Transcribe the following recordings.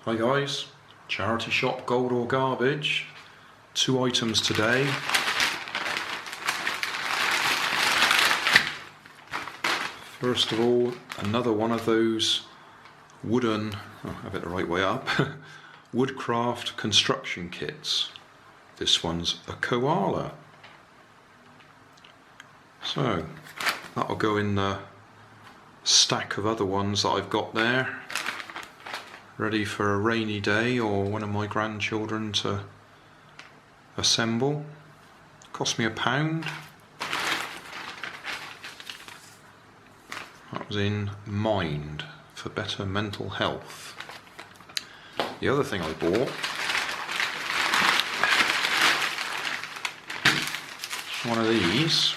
Hi guys, charity shop, gold or garbage. 2 items today. First of all, another one of those wooden, I'll have it the right way up, Woodcraft construction kits. This one's a KOALA. So, that'll go in the stack of other ones that I've got there, ready for a rainy day or one of my grandchildren to assemble. Cost me £1. That was in Mind for better mental health. The other thing I bought, one of these.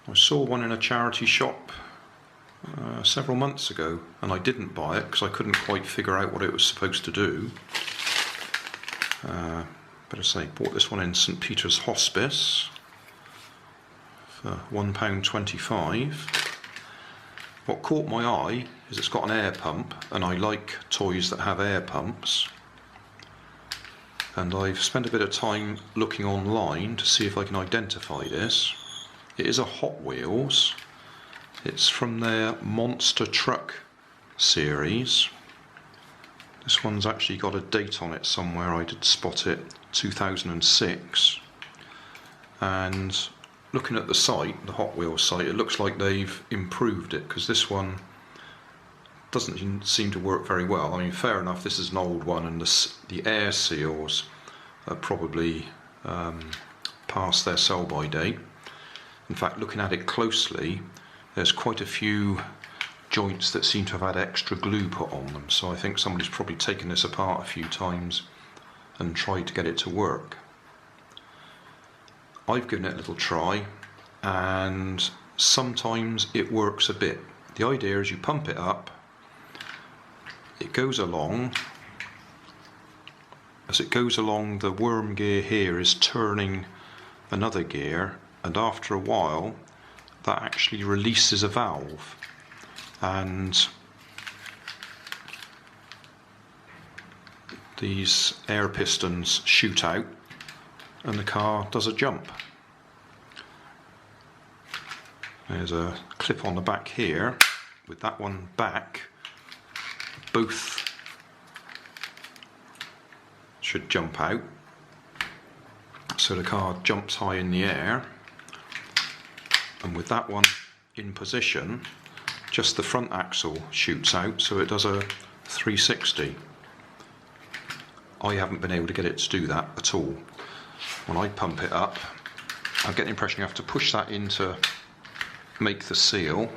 I saw one in a charity shop several months ago, and I didn't buy it because I couldn't quite figure out what it was supposed to do. Better say, bought this one in St Peter's Hospice for £1.25. What caught my eye is it's got an air pump, and I like toys that have air pumps. And I've spent a bit of time looking online to see if I can identify this. It is a Hot Wheels. It's from their Monster Truck series. This one's actually got a date on it somewhere. I did spot it, 2006. And looking at the site, the Hot Wheels site, it looks like they've improved it, because this one doesn't seem to work very well. I mean, fair enough, this is an old one, and the air seals are probably past their sell-by date. In fact, looking at it closely, there's quite a few joints that seem to have had extra glue put on them, so I think somebody's probably taken this apart a few times and tried to get it to work. I've given it a little try, and sometimes it works a bit. The idea is you pump it up, it goes along. As it goes along, the worm gear here is turning another gear, and after a while that actually releases a valve, and these air pistons shoot out and the car does a jump. There's a clip on the back here. With that one back, both should jump out, so the car jumps high in the air. And with that one in position, just the front axle shoots out, so it does a 360. I haven't been able to get it to do that at all. When I pump it up, I get the impression you have to push that in to make the seal.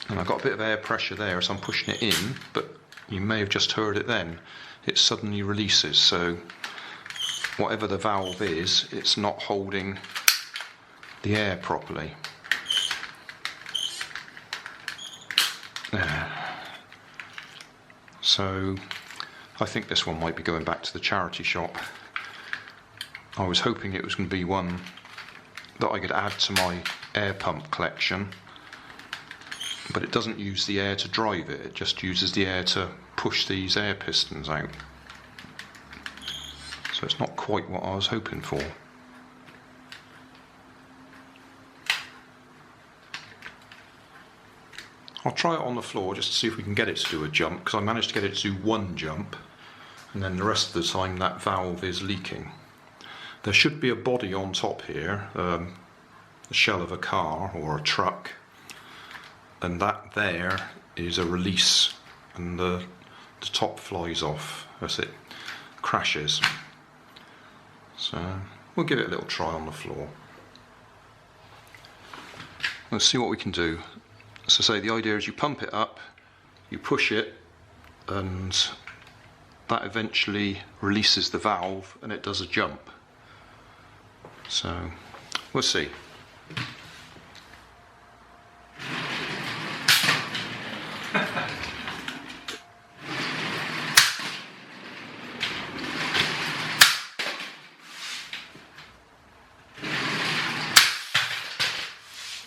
And I've got a bit of air pressure there as I'm pushing it in, but you may have just heard it then. It suddenly releases, so whatever the valve is, it's not holding the air properly. So I think this one might be going back to the charity shop. I was hoping it was going to be one that I could add to my air pump collection, but it doesn't use the air to drive it, it just uses the air to push these air pistons out. So it's not quite what I was hoping for. I'll try it on the floor just to see if we can get it to do a jump, because I managed to get it to do one jump, and then the rest of the time that valve is leaking. There should be a body on top here, the shell of a car or a truck, and that there is a release, and the top flies off as it crashes. So we'll give it a little try on the floor. Let's see what we can do. So say the idea is you pump it up, you push it, and that eventually releases the valve and it does a jump. So we'll see.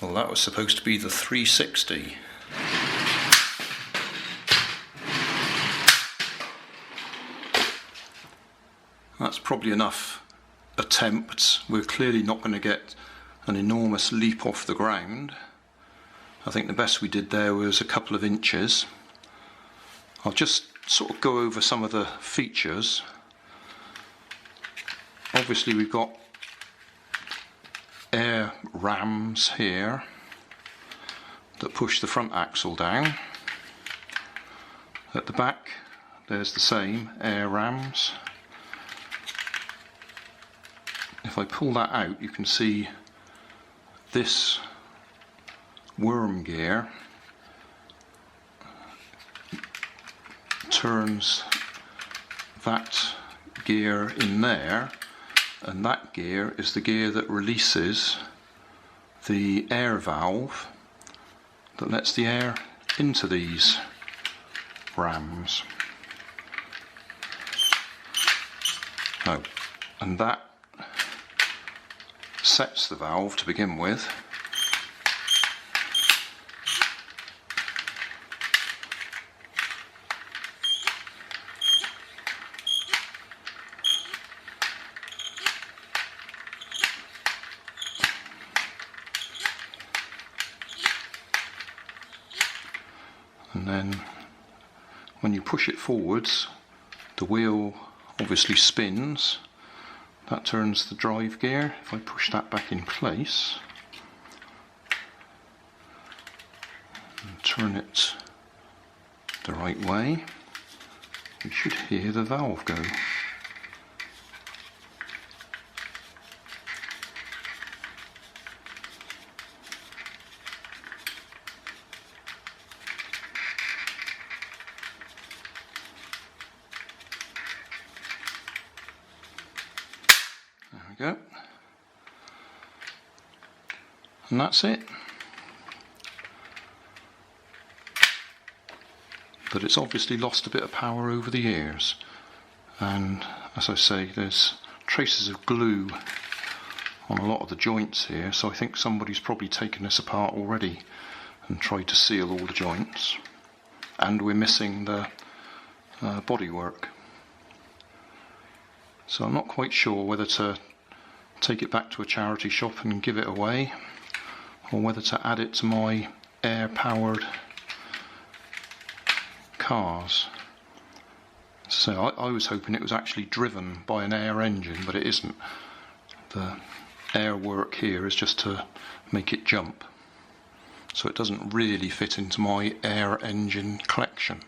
Well, that was supposed to be the 360. That's probably enough attempts. We're clearly not going to get an enormous leap off the ground. I think the best we did there was a couple of inches. I'll just sort of go over some of the features. Obviously we've got air rams here that push the front axle down. At the back there's the same air rams. If I pull that out, you can see this worm gear turns that gear in there, and that gear is the gear that releases the air valve that lets the air into these rams. Oh, and that sets the valve to begin with. And then when you push it forwards, the wheel obviously spins. That turns the drive gear. If I push that back in place and turn it the right way, you should hear the valve go. Go. And that's it. But it's obviously lost a bit of power over the years, and as I say, there's traces of glue on a lot of the joints here, so I think somebody's probably taken this apart already and tried to seal all the joints, and we're missing the bodywork. So I'm not quite sure whether to take it back to a charity shop and give it away, or whether to add it to my air-powered cars. So I was hoping it was actually driven by an air engine, but it isn't. The air work here is just to make it jump, so it doesn't really fit into my air engine collection.